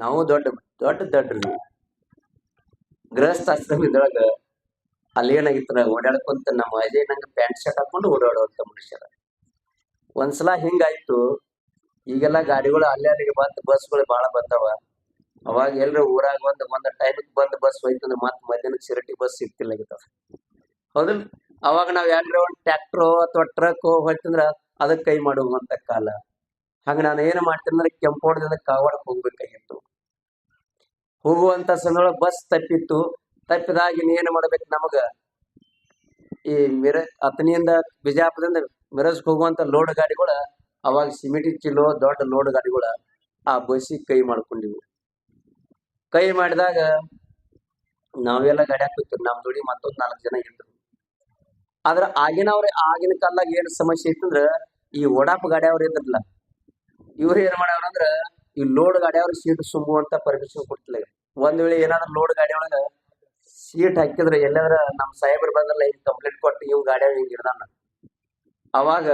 ನಾವು ದೊಡ್ಡ ದೊಡ್ಡ ದೊಡ್ಡ್ರಿ ಗೃಹಸ್ಥಾಶ್ರಮ ಇದ್ರೊಳಗ ಅಲ್ಲಿ ಏನಾಗಿತ್ತು ಓಡಾಡ್ಕೊಂತ ನಮ್ಮ ಅಜಯ್ ನಂಗೆ ಪ್ಯಾಂಟ್ ಶರ್ಟ್ ಹಾಕೊಂಡು ಓಡಾಡುವಂತ ಮನುಷ್ಯರ. ಒಂದ್ಸಲ ಹಿಂಗಾಯ್ತು, ಈಗೆಲ್ಲ ಗಾಡಿಗಳು ಅಲ್ಲಿಗೆ ಬಂದ್ ಬಸ್ಗಳು ಬಾಳ ಬರ್ತಾವ. ಅವಾಗ ಎಲ್ರು ಊರಾಗ ಒಂದ್ ಟೈಮಿಗೆ ಬಂದ್ ಬಸ್ ಹೋಯ್ತಂದ್ರ ಮತ್ ಮಧ್ಯಾಹ್ನಕ್ಕೆ ಸಿರಟಿ ಬಸ್ ಸಿಗ್ತಿಲ್ಲ ಆಗಿತ್ತಾವ. ಹೌದಿಲ್ಲ? ಅವಾಗ ನಾವ್ ಯಾರ ಒಂದ್ ಟ್ರ್ಯಾಕ್ಟರ್ ಅಥವಾ ಟ್ರಕ್ ಹೋಯ್ತಂದ್ರ ಅದಕ್ ಕೈ ಮಾಡುವಂತ ಕಾಲ. ಹಾಗ ನಾನು ಏನ್ ಮಾಡ್ತೀನಿ ಕೆಂಪೋಡದಿಂದ ಕಾವಾಡಕ್ ಹೋಗ್ಬೇಕಾಗಿತ್ತು. ಹೋಗುವಂತ ಸಮಯದೊಳಗ ಬಸ್ ತಪ್ಪಿತ್ತು. ತಪ್ಪಿದಾಗ ಏನ್ ಮಾಡ್ಬೇಕು ನಮಗ, ಈ ಅತನಿಯಿಂದ ಬಿಜಾಪುರದಿಂದ ಮಿರಜ್ಗೆ ಹೋಗುವಂತ ಲೋಡ್ ಗಾಡಿಗಳ ಅವಾಗ ಸಿಮಿಟಿ ಚಿಲ್ಲೋ ದೊಡ್ಡ ಲೋಡ್ ಗಾಡಿಗಳ ಆ ಬಸ್ಸಿಗೆ ಕೈ ಮಾಡ್ಕೊಂಡಿವು. ಕೈ ಮಾಡಿದಾಗ ನಾವೆಲ್ಲ ಗಾಡಿ ಹಾಕೋತೀವಿ, ನಮ್ ಜೋಡಿ ಮತ್ತೊಂದ್ 4 ಜನ ಇದ್ರು. ಆದ್ರ ಆಗಿನ ಕಾಲದಾಗ ಏನ್ ಸಮಸ್ಯೆ ಇತ್ತಂದ್ರ ಈ ಓಡಾಪ್ ಗಾಡಿ ಅವ್ರ ಇದ್ರಲ್ಲ, ಇವ್ರು ಏನ್ ಮಾಡ್ಯಾವ್ರಂದ್ರ ಈ ಲೋಡ್ ಗಾಡಿ ಅವ್ರ ಸೀಟ್ ತುಂಬುವಂತ ಪರ್ಮಿಷನ್ ಕೊಡ್ತಿಲ್ಲ. ಒಂದ್ ವೇಳೆ ಏನಾದ್ರು ಲೋಡ್ ಗಾಡಿ ಒಳಗ ಸೀಟ್ ಹಾಕಿದ್ರೆ ಎಲ್ಲಾದ್ರ ನಮ್ ಸಾಹೇಬ್ರು ಬಂದ್ರಲ್ಲ ಹಿಂಗ್ ಕಂಪ್ಲೇಂಟ್ ಕೊಟ್ಟು ಇವ್ ಗಾಡಿ ಹಿಂಗ್ ಹಿಡ್ದಾನ. ಅವಾಗ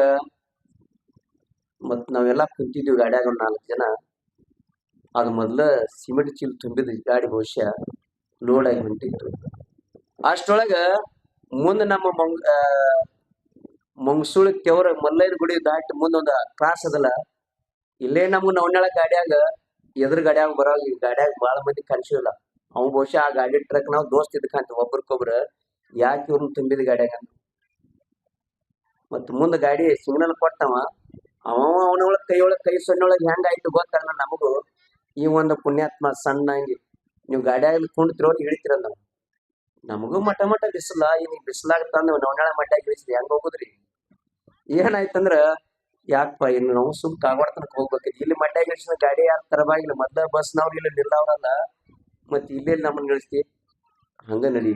ಮತ್ ನಾವೆಲ್ಲ ಕುಂತಿದ್ವಿ ಗಾಡಿಯಾಗ 4 ಜನ. ಅದು ಮೊದ್ಲ ಸಿಮೆಂಟ್ ಚೀಲ ತುಂಬಿದ ಗಾಡಿ ಬಹುಶಃ ಲೋಡ್ ಆಗಿ ಹೊಂಟಿತ್ತು. ಅಷ್ಟೊಳಗ ಮುಂದ ನಮ್ಮ ಮಂಗಸೂಳಿ ಕೆವರ ಮಲ್ಲಯ್ಯನ ಗುಡಿ ದಾಟಿ ಮುಂದೊಂದ ಕ್ರಾಸ್ ಅದಲ್ಲ, ಇಲ್ಲೇ ನಮ್ಮ ನವಣ್ಯಾಳ ಗಾಡಿಯಾಗ ಎದುರು ಗಾಡಿಯಾಗ ಬರೋ ಈ ಗಾಡಿಯಾಗ ಬಾಳ ಮಂದಿ ಕನ್ಸಿಲ್ಲ. ಅವ್ ಬಹುಶಃ ಆ ಗಾಡಿ ಟ್ರಕ್ ನಾವು ದೋಸ್ತ್ ಇದಕ್ಕಂತ ಒಬ್ರಕೊಬ್ರ ಯಾಕೆ ಇವ್ರನ್ನ ತುಂಬಿದ ಗಾಡಿಯಾಗ. ಮತ್ ಮುಂದ ಗಾಡಿ ಸಿಗ್ನಲ್ ಕೊಟ್ಟವ, ಅವನೊಳಗ್ ಕೈ ಸೊನ್ನೊಳಗ್ ಹೆಂಗಾಯ್ತು ಗೊತ್ತಾಗ ನಮಗೂ. ಈ ಒಂದು ಪುಣ್ಯಾತ್ಮ ಸಣ್ಣಂಗಿ ನೀವು ಗಾಡಿಯಾಗ ಕುಂಡ್ತಿರೋ ಇಳಿತಿರ ನಾವು. ನಮಗೂ ಮಠ ಬಿಸಿಲ, ಈಗ ಬಿಸಿಲಾಗ ತಂದು ನವಣ್ಯಾಳ ಮಡ್ಯಾಗ ಇಳಿಸಿದ್ರಿ ಹೆಂಗ್ ಹೋಗುದ್ರಿ? ಏನಾಯ್ತಂದ್ರ ಯಾಕಪ್ಪ ಇನ್ನು ನಾವು ಸುಮ್ ಕಾಗವಾಡ ಹೋಗ್ಬೇಕಿತ್ತು. ಇಲ್ಲಿ ಮಡ್ಯಾಗ ಇಳಿಸಿದ ಗಾಡಿ ಯಾರು ತರಬಾಗಿಲ್ಲ, ಮೊದ್ಲ ಬಸ್ನವ್ರು ಇಲ್ಲಿ ನಿಲ್ಲವ್ರಲ್ಲ, ಮತ್ ಇಲ್ಲಿ ನಮ್ಮನ್ನ ಇಳಿಸ್ತಿ ಹಂಗ ನಡಿ.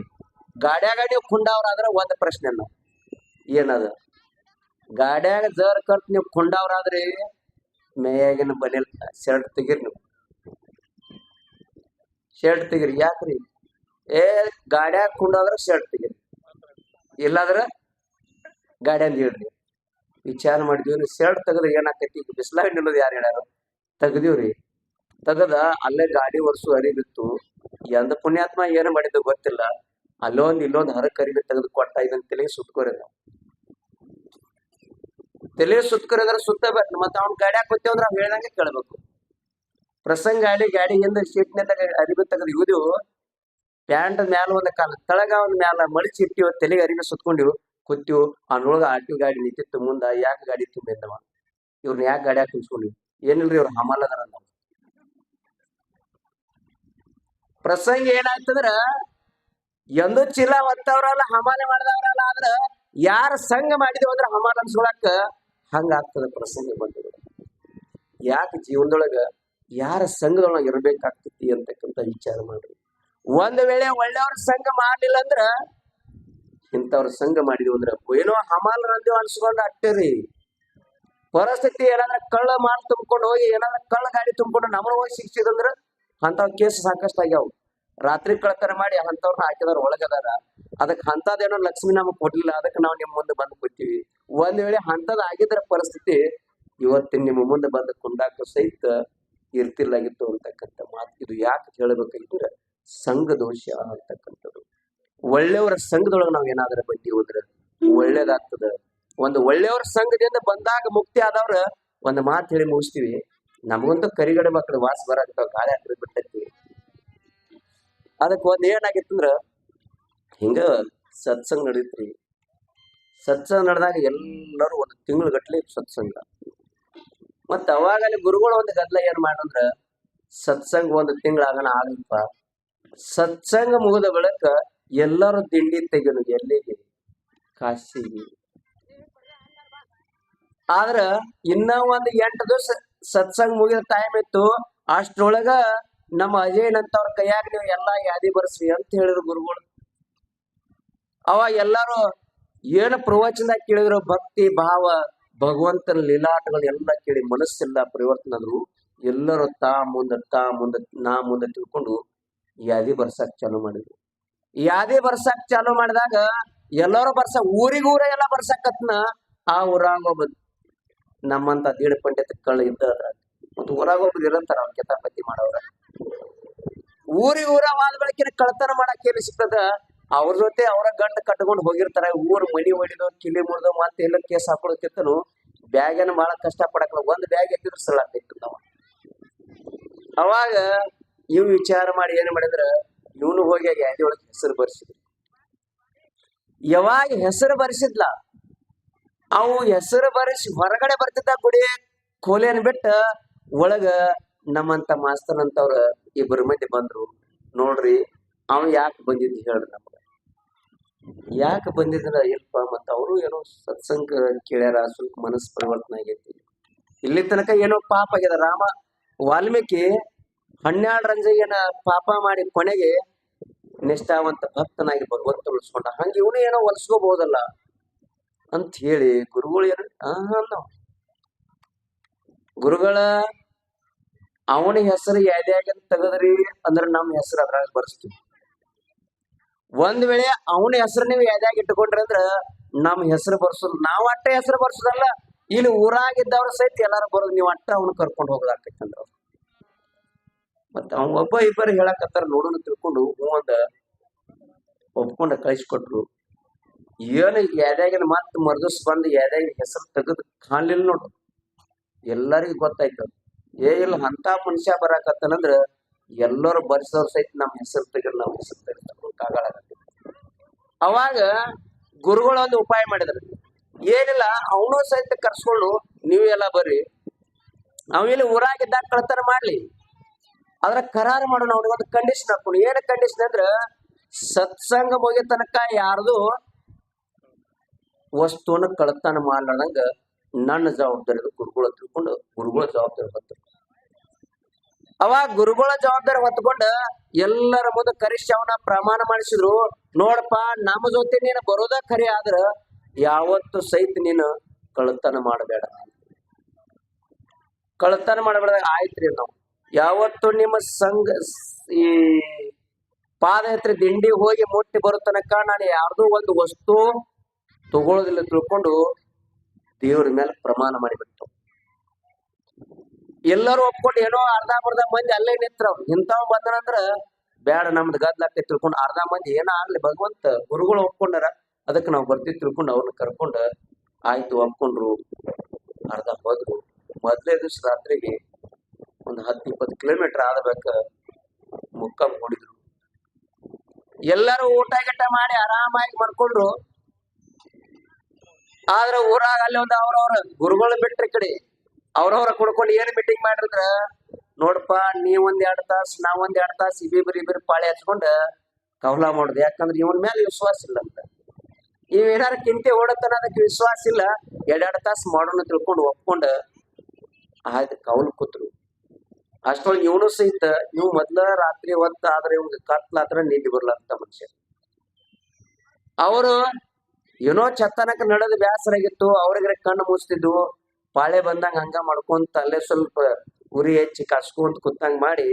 ಗಾಡ್ಯಾಗ ನೀವು ಕುಂಡವ್ರಾದ್ರ ಒಂದ್ ಪ್ರಶ್ನೆ ಅನ್ನ ಏನದ, ಗಾಡ್ಯಾಗ ಜರ್ ಕಟ್ ನೀವು ಕುಂಡವ್ರಾದ್ರಿ ಮೇಯಾಗಿನ ಬಲಿಲ್ ಶರ್ಟ್ ತೆಗಿರಿ, ನೀವು ಶರ್ಟ್ ತೆಗಿರಿ. ಯಾಕ್ರಿ? ಗಾಡ್ಯಾಗ ಕುಂಡಾದ್ರ ಶರ್ಟ್ ತೆಗಿರಿ, ಇಲ್ಲಾದ್ರ ಗಾಡ್ಯಾಗ ಹೇಳ್ರಿ. ವಿಚಾರ ಮಾಡಿದ್ವಿ, ಶರ್ಟ್ ತೆಗದ್ರೆ ಏನಾಕೈತಿ, ಈಗ ಬಿಸ್ಲಾಗ ನಿಲ್ಲೋದು ಯಾರು ಹೇಳ್ಯಾರ? ತೆಗ್ದಿವ್ರಿ. ತೆಗದ ಅಲ್ಲೇ ಗಾಡಿ ಒರ್ಸು ಅರಿಬಿತ್ತು. ಎಂದ ಪುಣ್ಯಾತ್ಮ ಏನ್ ಮಾಡಿದ್ದು ಗೊತ್ತಿಲ್ಲ, ಇಲ್ಲೊಂದ್ ಹರಕ್ ಅರಿವಿ ತೆಗೆದು ಕೊಟ್ಟ. ಇದನ್ನ ತಲೆಗೆ ಸುತ್ಕೋರಿ, ನಾವು ತಲೆ ಸುತ್ಕೋರಿದ್ರ ಸುತ್ತಬೇಕು. ಮತ್ತ ಅವ್ನ ಗಾಡ್ಯಾಗ ಕೂತೇವಂದ್ರ ಅವ್ನು ಹೇಳ್ದಂಗೆ ಕೇಳ್ಬೇಕು. ಪ್ರಸಂಗ ಗಾಡಿ ಹಿಂದ ಸೀಟ್ನಾಗ ಅರಿವಿ ತೆಗೆದು ಇವ್ದು ಪ್ಯಾಂಟ್ ಮ್ಯಾಲ ಒಂದ್ ಕಾಲ ತಳಗ ಒಂದ್ ಮ್ಯಾಲ ಮಳಿಸಿ ಇಟ್ಟಿವ್, ತಲೆಗೆ ಅರಿವಿ ಸುತ್ಕೊಂಡಿವ್ ಕೂತಿವ್. ಅವ್ನೊಳಗ ಆಟೋ ಗಾಡಿ ನಿಂತಿತ್ತು ಮುಂದ. ಯಾಕೆ ಗಾಡಿ ತುಂಬಿದ್ದವ, ಇವ್ರನ್ನ ಯಾಕೆ ಗಾಡ್ಯಾಗ ಕುಂಸ್ಕೊಂಡಿವ್? ಏನಿಲ್ರಿ, ಇವ್ರ ಹಮಾಲ್ ಅದಾರ. ಪ್ರಸಂಗ ಏನಾಯ್ತಂದ್ರ ಎಂದೂ ಚೀಲ ಹೊತ್ತವ್ರಲ್ಲ, ಹಮಾಲ ಮಾಡಿದವ್ರಲ್ಲ. ಆದ್ರ ಯಾರ ಸಂಘ ಮಾಡಿದೇವ ಅಂದ್ರ ಹಮಾಲ ಅನ್ಸ್ಕೊಳಕ ಹಂಗ ಆಗ್ತದ ಪ್ರಸಂಗ ಬಂದ. ಯಾಕೆ ಜೀವನದೊಳಗ ಯಾರ ಸಂಘದೊಳಗ ಇರ್ಬೇಕಾಗ್ತತಿ ಅಂತಕ್ಕಂತ ವಿಚಾರ ಮಾಡ್ರಿ. ಒಂದ್ ವೇಳೆ ಒಳ್ಳೆಯವ್ರ ಸಂಘ ಮಾಡ್ಲಿಲ್ಲ ಅಂದ್ರ ಇಂಥವ್ರ ಸಂಘ ಮಾಡಿದ್ವಿ ಅಂದ್ರ ಏನೋ ಹಮಾಲರ ಅಂದೇವ್ ಅನ್ಸ್ಕೊಂಡ್ ಅಟ್ಟೇರಿ. ಪರಿಸ್ಥಿತಿ ಏನಾದ್ರ ಕಳ್ಳ ಮಾಲ್ ತುಂಬ್ಕೊಂಡು ಹೋಗಿ ಏನಾದ್ರ ಕಳ್ಳ ಗಾಡಿ ತುಂಬ್ಕೊಂಡು ನಮ್ಮನ್ನ ಹೋಗಿ ಶಿಕ್ಷಿದಂದ್ರ ಅಂತವ್ ಕೇಸ್ ಸಾಕಷ್ಟು ಆಗ್ಯಾವ. ರಾತ್ರಿ ಕಳ್ತನ ಮಾಡಿ ಅಂತವ್ರನ್ನ ಹಾಕಿದವ್ರ ಒಳಗದಾರ. ಅದಕ್ಕೆ ಅಂತದೇನೋ ಲಕ್ಷ್ಮಿ ನಮಗ್ ಕೊಡ್ಲಿಲ್ಲ, ಅದಕ್ಕೆ ನಾವು ನಿಮ್ ಮುಂದೆ ಬಂದು ಕೂತೀವಿ. ಒಂದ್ ವೇಳೆ ಅಂತದ್ ಆಗಿದ್ರ ಪರಿಸ್ಥಿತಿ ಇವತ್ತಿನ ನಿಮ್ಮ ಮುಂದೆ ಬಂದು ಕುಂದಾಕ ಸಹಿತ ಇರ್ತಿಲ್ಲಾಗಿತ್ತು ಅಂತಕ್ಕಂಥ ಮಾತು. ಇದು ಯಾಕೆ ಹೇಳ್ಬೇಕಂದ್ರ ಸಂಘ ದೋಷ ಅಂತಕ್ಕಂಥದ್ದು. ಒಳ್ಳೆಯವರ ಸಂಘದೊಳಗೆ ನಾವ್ ಏನಾದ್ರ ಬಂದಿ ಹೋದ್ರ ಒಳ್ಳೇದಾಗ್ತದ. ಒಂದು ಒಳ್ಳೆಯವರ ಸಂಘದಿಂದ ಬಂದಾಗ ಮುಕ್ತಿ ಆದವ್ರ ಒಂದ್ ಮಾತು ಹೇಳಿ ಮುಗಿಸ್ತೀವಿ. ನಮಗಂತೂ ಕರಿಗಡೆ ಮಕ್ಕಳು ವಾಸ ಬರಾಕ್ತಾವ, ಗಾಳಿ ಹಾಕಿದ್ ಬಿಟ್ಟೈತಿ. ಅದಕ್ಕೆ ಒಂದ್ ಏನಾಗಿತ್ತಂದ್ರ ಹಿಂಗ ಸತ್ಸಂಗ ನಡೀತ್ರಿ. ಸತ್ಸಂಗ ನಡೆದಾಗ ಎಲ್ಲರೂ ಒಂದು ತಿಂಗಳು ಗಟ್ಲೆ ಸತ್ಸಂಗ. ಮತ್ತ ಅವಾಗ ಅಲ್ಲಿ ಗುರುಗಳು ಒಂದು ಗದ್ಲ ಏನ್ ಮಾಡಂದ್ರ ಸತ್ಸಂಗ ಒಂದು ತಿಂಗಳಾಗಣ ಆಗಲ್ಪ. ಸತ್ಸಂಗ ಮುಗಿದ ಬಳಿಕ ಎಲ್ಲರೂ ತಿಂಡಿ ತೆಗೆದು ಎಲ್ಲಿಗೆ? ಕಾಶಿಗೆ. ಆದ್ರ ಇನ್ನ ಒಂದ್ 8 ದಿವಸ ಸತ್ಸಂಗ ಮುಗಿದ ಟೈಮ್ ಇತ್ತು. ಅಷ್ಟ್ರೊಳಗ ನಮ್ಮ ಅಜಯನಂತವ್ರ ಕೈಯಾಗ ನೀವು ಎಲ್ಲಾ ಯಾದಿ ಬರ್ಸ್ರಿ ಅಂತ ಹೇಳಿದ್ರು ಗುರುಗಳು. ಅವಾಗ ಎಲ್ಲಾರು ಏನು ಪ್ರವಚನದಾಗ ಕೇಳಿದ್ರು, ಭಕ್ತಿ ಭಾವ ಭಗವಂತನ ಲೀಲಾಟಗಳು ಎಲ್ಲ ಕೇಳಿ ಮನಸ್ಸೆಲ್ಲ ಪರಿವರ್ತನೆ ಆದ್ರು. ಎಲ್ಲರೂ ತಾ ಮುಂದ ನಾ ಮುಂದೆ ತಿಳ್ಕೊಂಡು ಯಾದಿ ಬರ್ಸಕ್ ಚಾಲು ಮಾಡಿದ್ರು. ಯಾದಿ ಬರ್ಸಕ್ ಚಾಲು ಮಾಡಿದಾಗ ಎಲ್ಲರೂ ಊರಿಗೂರ ಎಲ್ಲ ಬರ್ಸಕತ್ನ. ಆ ಊರಾಗ ಒಬ್ಬ ನಮ್ಮಂತ ದೀಡ ಪಂಡಿತ ಕಳ್ಳ ಇದ್ದ. ಮತ್ತ ಊರಾಗ ಒಬ್ಬರು ಇರಂತಾರ ಅವ್ರ ಕಿತಾಪತಿ ಮಾಡೋರ. ಊರ ವಾದ ಬೆಳಕಿನ ಕಳ್ತನ ಮಾಡಕ್ ಏನ್ ಸಿಗ್ತದ, ಅವ್ರ ಜೊತೆ ಅವರ ಗಂಡ ಕಟ್ಕೊಂಡು ಹೋಗಿರ್ತಾರ. ಊರ್ ಮನಿ ಹೊಡಿದೋ ಕಿಲಿ ಮುರಿದೋ ಮತ್ತೆ ಎಲ್ಲ ಕೇಸ್ ಹಾಕೊಳಕಿತ್ತನು ಬ್ಯಾಗೇನ ಬಹಳ ಕಷ್ಟ ಪಡಕಲ್ಲ. ಒಂದ್ ಬ್ಯಾಗ್ ಎತ್ತಿದ್ರು ಸಲ ಆಗ್ತಿತ್ತು ನಾವು. ಅವಾಗ ಇವ್ ವಿಚಾರ ಮಾಡಿ ಏನ್ ಮಾಡಿದ್ರ, ಇವನು ಹೋಗಿ ಯಾದಿ ಒಳಗೆ ಹೆಸರು ಬರ್ಸಿದ್ರು. ಯಾವಾಗ ಹೆಸರು ಬರ್ಸಿದ್ಲ, ಅವು ಹೆಸರು ಬರೆಸಿ ಹೊರಗಡೆ ಬರ್ತಿದ್ದ ಗುಡಿ ಕೋಲೆನ್ ಬಿಟ್ಟ ಒಳಗ ನಮ್ಮಂತ ಮಾಸ್ತರ್ ಅಂತವ್ರ ಇಬ್ಬರು ಮಂದಿ ಬಂದ್ರು. ನೋಡ್ರಿ ಅವ ಯಾಕೆ ಬಂದಿದ್ದು ಹೇಳ್ರಿ ನಮ್ಗ, ಯಾಕೆ ಬಂದಿದ್ರ ಇಲ್ಪ. ಮತ್ತ ಅವರು ಏನೋ ಸತ್ಸಂಗ ಕೇಳ್ಯಾರ, ಸ್ವಲ್ಪ ಮನಸ್ಸು ಪರಿವರ್ತನೆ ಆಗೈತಿ. ಇಲ್ಲಿ ತನಕ ಏನೋ ಪಾಪ ಆಗ್ಯದ. ರಾಮ ವಾಲ್ಮೀಕಿ 12 ರಂಜಯ್ಯನ ಪಾಪ ಮಾಡಿ ಕೊನೆಗೆ ನಿಷ್ಠಾವಂತ ಭಕ್ತನಾಗಿ ಭಗವಂತ ಉಳಿಸ್ಕೊಂಡ. ಹಂಗ ಇವನು ಏನೋ ಹೊಲಿಸ್ಕೋಬಹುದಲ್ಲ ಅಂತ ಹೇಳಿ ಗುರುಗಳು ಏನು ನಾವು ಗುರುಗಳ ಅವನ ಹೆಸರು ಯಾದ್ಯಾಗ ತೆಗದ್ರಿ ಅಂದ್ರ ನಮ್ಮ ಹೆಸರು ಅದ್ರಾಗ ಬರ್ಸ್ತೀವಿ. ಒಂದ್ ವೇಳೆ ಅವನ ಹೆಸರು ನೀವು ಯಾದ್ಯಾಗ ಇಟ್ಕೊಂಡ್ರಿ ಅಂದ್ರ ನಮ್ಮ ಹೆಸರು ಬರ್ಸೋದು. ನಾವ್ ಅಟ್ಟ ಹೆಸರು ಬರ್ಸೋದಲ್ಲ, ಇಲ್ಲಿ ಊರಾಗಿದ್ದವ್ರ ಸಹಿತ ಎಲ್ಲಾರು ಬರೋದು. ನೀವು ಅಟ್ಟ ಅವನು ಕರ್ಕೊಂಡು ಹೋಗೋದಾಕೈತಂದ್ರ ಮತ್ತ ಅವ್ನ ಒಬ್ಬ ಇಬ್ಬರು ಹೇಳಕತ್ತಾರ ನೋಡೋಣ ತಿಳ್ಕೊಂಡು ಒಂದ ಒಪ್ಕೊಂಡ ಕಳಿಸ್ಕೊಟ್ರು. ಏನು ಯಾದ್ಯಾಗಿನ ಮತ್ ಮರ್ದಸ್ ಬಂದು ಯಾದ್ಯಾಗಿನ ಹೆಸರು ತೆಗೆದು ಕಾಣ್ಲಿಲ್ಲ ನೋಡು. ಎಲ್ಲರಿಗೂ ಗೊತ್ತಾಯ್ತು, ಇಲ್ಲ ಅಂತ ಮನುಷ್ಯ ಬರಾಕತ್ತಾನಂದ್ರ ಎಲ್ಲರೂ ಬರ್ಸೋರ್ ಸಹಿತ ನಮ್ಮ ಹೆಸರು ತೆಗೆದು ನಮ್ಮ ಹೆಸರು ತೆಗೆದು ಕಾಗಳಾಗತ್ತೆ. ಅವಾಗ ಗುರುಗಳು ಒಂದು ಉಪಾಯ ಮಾಡಿದ್ರು. ಏನಿಲ್ಲ, ಅವನು ಸಹಿತ ಕರ್ಸ್ಕೊಂಡು ನೀವು ಎಲ್ಲ ಬರ್ರಿ, ಅವಿಲ್ಲಿ ಊರಾಗಿದ್ದಾಗ ಕಳ್ತನ ಮಾಡ್ಲಿ, ಅದ್ರ ಕರಾರು ಮಾಡೋಣ. ಅವ್ನಿಗೊಂದು ಕಂಡೀಷನ್ ಹಾಕೊಂಡು. ಏನ ಕಂಡೀಷನ್ ಅಂದ್ರ, ಸತ್ಸಂಗ ಮುಗಿದ ತನಕ ಯಾರ್ದು ವಸ್ತುವನ್ನ ಕಳ್ತನ ಮಾಡ್ಲಾರ್ದಂಗ ನನ್ನ ಜವಾಬ್ದಾರಿ ಗುರುಗಳ ತಿಳ್ಕೊಂಡು ಗುರುಗಳ ಜವಾಬ್ದಾರಿ ಹೊತ್ತು. ಅವಾಗ ಗುರುಗಳ ಜವಾಬ್ದಾರಿ ಹೊತ್ಕೊಂಡ ಎಲ್ಲರ ಮುಂದೆ ಕರಿಸಿ ಅವನ ಪ್ರಮಾಣ ಮಾಡಿಸಿದ್ರು. ನೋಡಪ್ಪ, ನಮ್ಮ ಜೊತೆ ನೀನು ಬರೋದ ಖರೆ, ಆದ್ರ ಯಾವತ್ತು ಸಹಿತ ನೀನು ಕಳ್ತನ ಮಾಡಬೇಡ, ಕಳ್ತನ ಮಾಡಬೇಡ. ಆಯ್ತ್ರಿ, ನಾವು ಯಾವತ್ತು ನಿಮ್ಮ ಸಂಘ ಈ ಪಾದಯಾತ್ರೆ ದಿಂಡಿ ಹೋಗಿ ಮುಟ್ಟಿ ಬರೋ ತನಕ ನಾನು ಯಾರ್ದು ಒಂದು ವಸ್ತು ತಗೊಳ್ಳೋದಿಲ್ಲ ತಿಳ್ಕೊಂಡು ದೇವ್ರ ಮೇಲೆ ಪ್ರಮಾಣ ಮಾಡಿಬಿಟ್ಟು ಎಲ್ಲರೂ ಒಪ್ಕೊಂಡು ಏನೋ ಅರ್ಧ ಮಂದಿ ಅಲ್ಲೇ ನಿಂತ್ರವ್. ಇಂಥವ್ ಬಂದನಂದ್ರ ಬೇಡ, ನಮ್ದು ಗದ್ಲಾಕ ತಿಳ್ಕೊಂಡು ಅರ್ಧ ಮಂದಿ ಏನೋ ಆಗ್ಲಿ ಭಗವಂತ ಗುರುಗಳು ಒಪ್ಕೊಂಡಾರ, ಅದಕ್ಕೆ ನಾವು ಬರ್ತೀವಿ ತಿಳ್ಕೊಂಡು ಅವ್ರನ್ನ ಕರ್ಕೊಂಡ ಆಯ್ತು ಒಪ್ಕೊಂಡ್ರು. ಅರ್ಧ ಹೋದ್ರು. ಮೊದಲೇ ದಿವ್ಸ ರಾತ್ರಿಗೆ ಒಂದು 10-20 ಕಿಲೋಮೀಟರ್ ಆದಬೇಕ ಮುಕ್ಕಾಂ ನೋಡಿದ್ರು. ಎಲ್ಲರೂ ಊಟ ಗಿಟ ಮಾಡಿ ಆರಾಮಾಗಿ ಮನ್ಕೊಂಡ್ರು. ಆದ್ರ ಊರಾಗ ಅಲ್ಲಿ ಒಂದು ಅವ್ರವ್ರ ಗುರುಗಳು ಬಿಟ್ರಿ ಕಡೆ ಅವ್ರವ್ರ ಕುಡ್ಕೊಂಡು ಏನ್ ಮೀಟಿಂಗ್ ಮಾಡಿದ್ರ, ನೋಡಪ್ಪ ನೀವ್ ಒಂದ್ 2 ತಾಸು ನಾವ್ ಒಂದ್ 2 ತಾಸು ಇಬ್ಬಿಬ್ರು ಪಾಳಿ ಹಚ್ಕೊಂಡ ಕವಲ ಮಾಡುದು. ಯಾಕಂದ್ರೆ ಇವನ್ ಮೇಲೆ ವಿಶ್ವಾಸ ಇಲ್ಲ ಅಂತ. ಏನಾರ ಕಿಂತೆ ಓಡತನ ಅದಕ್ಕೆ ವಿಶ್ವಾಸ ಇಲ್ಲ. 2 ತಾಸು ಮಾಡೋಣ ತಿಳ್ಕೊಂಡು ಒಪ್ಕೊಂಡ ಆಯ್ತು ಕವಲ್ ಕೂತ್ರು. ಅಷ್ಟೊಳಗೆ ಇವನು ಸಹಿತ ಇವ್ ಮೊದ್ಲ ರಾತ್ರಿ ಹೊತ್ತ ಆದ್ರೆ ಇವ್ಗೆ ಕತ್ಲಾತ್ರ ನಿದ್ದೆ ಬರ್ಲಾರ್ದ ಮನುಷ್ಯ. ಅವರು ಏನೋ ಚತ್ತನಕ ನಡೆದು ಬ್ಯಾಸರಾಗಿತ್ತು. ಅವ್ರಿಗೆ ಕಣ್ಣು ಮುಚ್ತಿದ್ವು. ಪಾಳೆ ಬಂದಂಗ ಹಂಗ ಮಾಡ್ಕೊಂತ ಅಲ್ಲೇ ಸ್ವಲ್ಪ ಉರಿ ಹೆಚ್ಚಿ ಕಸ್ಕೊಂತ ಕುತ್ತಂಗ ಮಾಡಿ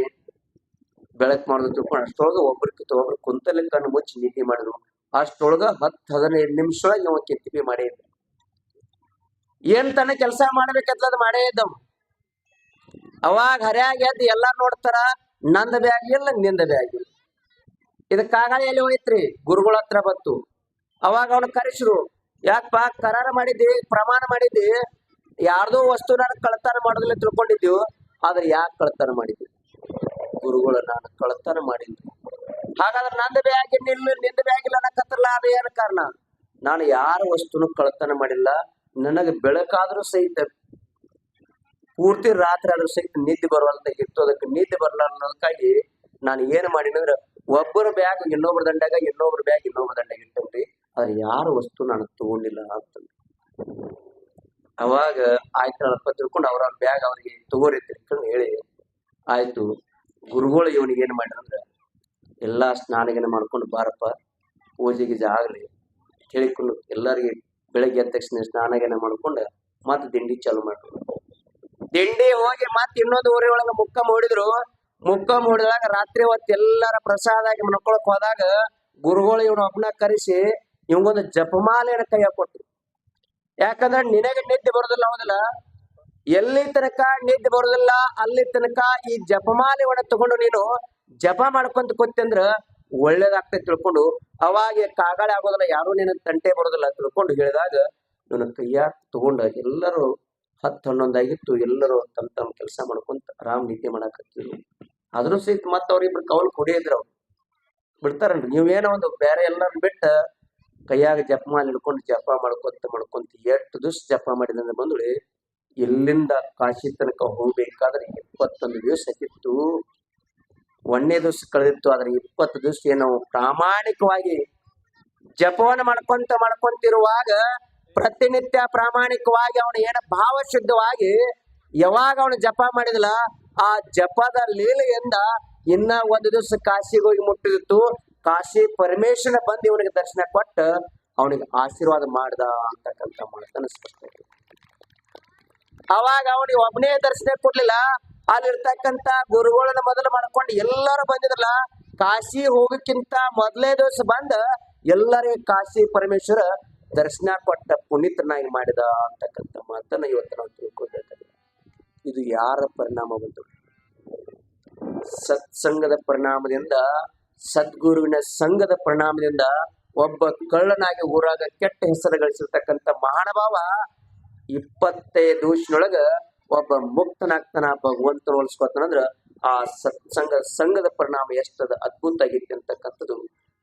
ಬೆಳಕ್ ಮಾಡುದು ತಿಳ್ಕೊಂಡು ಅಷ್ಟೊಳಗ ಒಬ್ರಕ್ಕಿಂತ ಒಬ್ರು ಕುಂತಲ್ಲಿ ಕಣ್ಣು ಮುಚ್ಚಿ ನಿದ್ದೆ ಮಾಡಿದ್ರು. ಅಷ್ಟೊಳಗ 10-15 ನಿಮಿಷ ಇವ ಕೆತ್ತಿಪಿ ಮಾಡೇ ಇದ್ದ. ಏನ್ ತನ್ನ ಕೆಲಸ ಮಾಡ್ಬೇಕಂತದ್ ಮಾಡೇ ಇದ್ದವ್. ಅವಾಗ ಹರ್ಯಾಗ ಎದ್ದು ಎಲ್ಲಾರು ನೋಡ್ತಾರ, ನಂದ ಬ್ಯಾಗ್ ಇಲ್ಲ, ನಿಂದ ಬ್ಯಾಗ್ ಇಲ್ಲ. ಇದಕ್ಕಾಗಲೇ ಎಲ್ಲಿ ಹೋಯ್ತ್ರಿ, ಗುರುಗಳ ಹತ್ರ ಬತ್ತು. ಅವಾಗ ಅವನು ಕರೆಸಿರು. ಯಾಕಪ್ಪ, ಕರಾರ ಮಾಡಿದ್ದಿ, ಪ್ರಮಾಣ ಮಾಡಿದ್ದಿ, ಯಾರ್ದೋ ವಸ್ತು ನಾನು ಕಳ್ತನ ಮಾಡೋದಿಲ್ಲ ತಿಳ್ಕೊಂಡಿದ್ದೀವಿ, ಆದ್ರೆ ಯಾಕೆ ಕಳ್ತನ ಮಾಡಿದ್ವಿ? ಗುರುಗಳು, ನಾನು ಕಳ್ತನ ಮಾಡಿದ್ವಿ. ಹಾಗಾದ್ರೆ ನಂದ ಬ್ಯಾಗ್ ಇಲ್ಲ, ನಿಂದ ಬ್ಯಾಗ್ ಇಲ್ಲ ಅನ್ನಕತ್ತಲ್ಲ, ಅದು ಏನ್ ಕಾರಣ? ನಾನು ಯಾರ ವಸ್ತುನು ಕಳ್ತನ ಮಾಡಿಲ್ಲ. ನನಗೆ ಬೆಳಕಾದ್ರೂ ಸಹಿತ, ಪೂರ್ತಿ ರಾತ್ರಿ ಆದ್ರೂ ಸಹಿತ ನಿದ್ದೆ ಬರುವಂತ ಇತ್ತು. ಅದಕ್ಕೆ ನಿದ್ದೆ ಬರ್ಲಾರ್ದಕ್ಕಾಗಿ ನಾನು ಏನ್ ಮಾಡಿನಂದ್ರ, ಒಬ್ಬರ ಬ್ಯಾಗ್ ಇನ್ನೊಬ್ರ ದಂಡ್ಯಾಗ, ಇನ್ನೊಬ್ರ ಬ್ಯಾಗ್ ಇನ್ನೊಬ್ರ ದಂಡ್ಯಾಗ ಇಟ್ಟವ್ರಿ. ಆದ್ರೆ ಯಾರ ವಸ್ತು ನಾನು ತಗೊಂಡಿಲ್ಲ ಅಂತಂದು. ಅವಾಗ ಆಯ್ತು ತಿಳ್ಕೊಂಡು ಅವ್ರ ಬ್ಯಾಗ್ ಅವ್ರಿಗೆ ತಗೋರಿ ತಿಳ್ಕೊಂಡು ಹೇಳಿ ಆಯ್ತು. ಗುರುಗಳು ಇವನಿಗೆ ಏನ್ ಮಾಡಿರಂದ್ರ, ಎಲ್ಲಾ ಸ್ನಾನಗಿನ ಮಾಡ್ಕೊಂಡು ಬಾರಪ್ಪ ಪೂಜೆ ಗೀಜೆ ಆಗ್ಲಿ ಹೇಳಿಕೊಂಡು ಎಲ್ಲರಿಗೆ ಬೆಳಗ್ಗೆ ಎದ್ದ ತಕ್ಷಣ ಸ್ನಾನಗಿನ ಮಾಡ್ಕೊಂಡು ಮತ್ ದಿಂಡಿ ಚಾಲು ಮಾಡ್ರು. ದಿಂಡಿ ಹೋಗಿ ಮತ್ ಇನ್ನೊಂದು ಊರಿ ಒಳಗ ಮುಕ್ಕಂ ಹೊಡಿದ್ರು. ಮುಕ್ಕಂ ಹೊಡಿದಾಗ ರಾತ್ರಿ ಹೊತ್ತು ಎಲ್ಲಾರ ಪ್ರಸಾದ ಆಗಿ ಮನ್ಕೊಳಕ್ ಹೋದಾಗ ಗುರುಗಳು ಇವನು ಒಬ್ಬನ ಕರೆಸಿ ಇವಂಗೊಂದು ಜಪಮಾಲೆನ ಕೈಯಾಗ ಕೊಟ್ರು. ಯಾಕಂದ್ರೆ ನಿನಗೆ ನಿದ್ದೆ ಬರೋದಿಲ್ಲ, ಹೌದಿಲ್ಲ? ಎಲ್ಲಿ ತನಕ ನಿದ್ದೆ ಬರೋದಿಲ್ಲ ಅಲ್ಲಿ ತನಕ ಈ ಜಪಮಾಲೆ ಒಳಗೆ ತಗೊಂಡು ನೀನು ಜಪ ಮಾಡ್ಕೊಂತ ಕೂತಂದ್ರ ಒಳ್ಳೇದಾಗ್ತೈತಿ ತಿಳ್ಕೊಂಡು ಅವಾಗ ಕಾಗಾಳೆ ಆಗೋದಿಲ್ಲ, ಯಾರು ನಿನ್ನ ತಂಟೆ ಬರೋದಿಲ್ಲ ತಿಳ್ಕೊಂಡು ಹೇಳಿದಾಗ ನನ್ನ ಕೈಯಾಗ ತಗೊಂಡ ಎಲ್ಲರೂ 10-11 ಆಗಿತ್ತು. ಎಲ್ಲರೂ ತಮ್ಮ ತಮ್ಮ ಕೆಲಸ ಮಾಡ್ಕೊಂತ ಆರಾಮ್ ನಿದ್ದೆ ಮಾಡಾಕತ್ತೀವಿ. ಆದ್ರೂ ಸಹಿತ ಮತ್ತ ಅವ್ರಿಬ್ರು ಕವಲ್ ಕುಡಿಯಿದ್ರು. ಅವ್ರು ಬಿಡ್ತಾರನ್ರಿ? ನೀವೇನೋ ಒಂದು ಬೇರೆ ಎಲ್ಲರನ್ನ ಬಿಟ್ಟ ಕೈಯಾಗ ಜಪಮಾಲಿ ಹಿಡ್ಕೊಂಡು ಜಪ ಮಾಡ್ಕೊಂತ ಎಷ್ಟು ದಿವ್ಸ ಜಪ ಮಾಡಿದಂದ್ರೆ ಬಂದ್ರಿ ಎಲ್ಲಿಂದ ಕಾಶಿ ತನಕ ಹೋಗ್ಬೇಕಾದ್ರೆ 21 ದಿವಸ ಆಗಿತ್ತು. 1ನೇ ದಿವಸ ಕಳೆದಿತ್ತು. ಆದ್ರೆ 20 ದಿವಸ ಏನೋ ಪ್ರಾಮಾಣಿಕವಾಗಿ ಜಪವನ್ನ ಮಾಡ್ಕೊಂತಿರುವಾಗ ಪ್ರತಿನಿತ್ಯ ಪ್ರಾಮಾಣಿಕವಾಗಿ ಅವನು ಏನ ಭಾವಶುದ್ಧವಾಗಿ ಯಾವಾಗ ಅವನು ಜಪ ಮಾಡಿದಲ್ಲ, ಆ ಜಪದ ಲೀಲೆಯಿಂದ ಇನ್ನ 1 ದಿವಸ ಕಾಶಿಗೆ ಹೋಗಿ ಮುಟ್ಟಿದಿತ್ತು. ಕಾಶಿ ಪರಮೇಶ್ವರನ ಬಂದು ಇವನಿಗೆ ದರ್ಶನ ಕೊಟ್ಟ ಅವನಿಗೆ ಆಶೀರ್ವಾದ ಮಾಡ್ದ ಅಂತಕ್ಕಂಥ ಮಾತನ್ನ ಸ್ಪಷ್ಟ. ಅವಾಗ ಅವನಿಗೆ ಒಬ್ಬನೇ ದರ್ಶನ ಕೊಡ್ಲಿಲ್ಲ, ಅಲ್ಲಿರ್ತಕ್ಕಂಥ ಗುರುಗಳನ್ನ ಮೊದಲು ಮಾಡ್ಕೊಂಡು ಎಲ್ಲರೂ ಬಂದಿದ್ರಲ್ಲ. ಕಾಶಿ ಹೋಗಕ್ಕಿಂತ ಮೊದಲೇ ದಿವಸ ಬಂದ ಎಲ್ಲರಿಗೂ ಕಾಶಿ ಪರಮೇಶ್ವರ ದರ್ಶನ ಕೊಟ್ಟ ಪುನೀತನಾಗಿ ಮಾಡಿದ ಅಂತಕ್ಕಂಥ ಮಾತನ್ನ ಇವತ್ತು ನಾವು ತಿಳ್ಕೊಳ್ಬೇಕಾಗಿದೆ. ಇದು ಯಾರ ಪರಿಣಾಮ ಬಂತು? ಸತ್ಸಂಗದ ಪರಿಣಾಮದಿಂದ, ಸದ್ಗುರುವಿನ ಸಂಘದ ಪರಿಣಾಮದಿಂದ ಒಬ್ಬ ಕಳ್ಳನಾಗಿ ಊರಾಗ ಕೆಟ್ಟ ಹೆಸರು ಗಳಿಸಿರ್ತಕ್ಕಂಥ ಮಹಾನುಭಾವ 25 ದಿವಸನೊಳಗ ಒಬ್ಬ ಮುಕ್ತನಾಗ್ತಾನ, ಭಗವಂತನ ಹೋಲಿಸ್ಕೊತಾನಂದ್ರ ಆ ಸಂಘದ ಪರಿಣಾಮ ಎಷ್ಟದ ಅದ್ಭುತ ಆಗೈತಿ ಅಂತಕ್ಕಂಥದ್ದು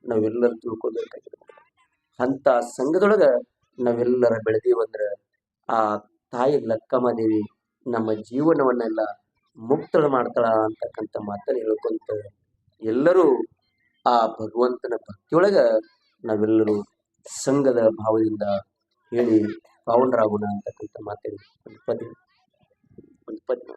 ನಾವೆಲ್ಲರೂ ತಿಳ್ಕೊಳ್ಬೇಕಾಗಿದೆ. ಅಂತ ಸಂಘದೊಳಗ ನಾವೆಲ್ಲರ ಬೆಳೆದೀವಂದ್ರ ಆ ತಾಯಿ ಲಕ್ಕಮ್ಮದೇವಿ ನಮ್ಮ ಜೀವನವನ್ನೆಲ್ಲ ಮುಕ್ತಳ ಮಾಡ್ತಾಳ ಅಂತಕ್ಕಂಥ ಮಾತನ್ನ ಹೇಳ್ಕೊಂತ ಎಲ್ಲರೂ ಆ ಭಗವಂತನ ಭಕ್ತಿಯೊಳಗ ನಾವೆಲ್ಲರೂ ಸಂಘದ ಭಾವದಿಂದ ಹೇಳಿ ಪಾವನರಾಗೋಣ ಅಂತಕ್ಕಂಥ ಮಾತೇಳಿ ಒಂದು ಪದ್ಯ